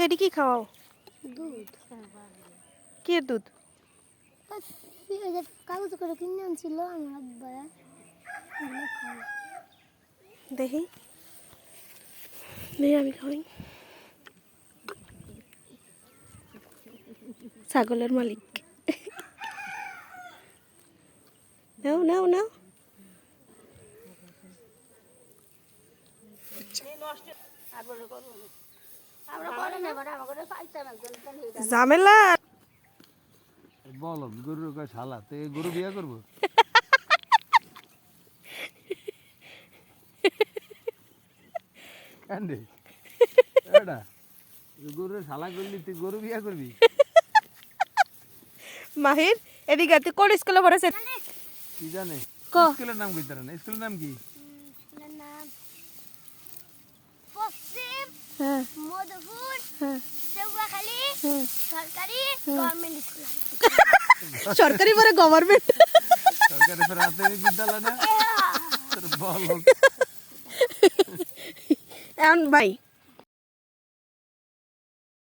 এটি কি খাওয়াও? দুধ। কি দুধ? কাগজ করে কিনে আনছিল আমার আব্বা। দেখি নেই, আমি খাওয়াই। ছাগলের মালিক। নাও নাও নাও। ঝামেলা। বলো গরুর শালা তো গরু বিয়ে করবো? কান্দে এটা গরুর শালা করলি তুই গরু বিয়ে করবি? মাহির এদিকে তুই কোন স্কুলে পড়েছে? কি জানে স্কুলের নাম কইতার না? স্কুলের নাম কি? স্কুলের নাম পশ্চিম মধুপুর সেউয়াখালী সরকারি গভর্নমেন্ট স্কুল। সরকারি পরে গভর্নমেন্ট, সরকারি প্রাথমিক বিদ্যালয় না? বল এখন ভাই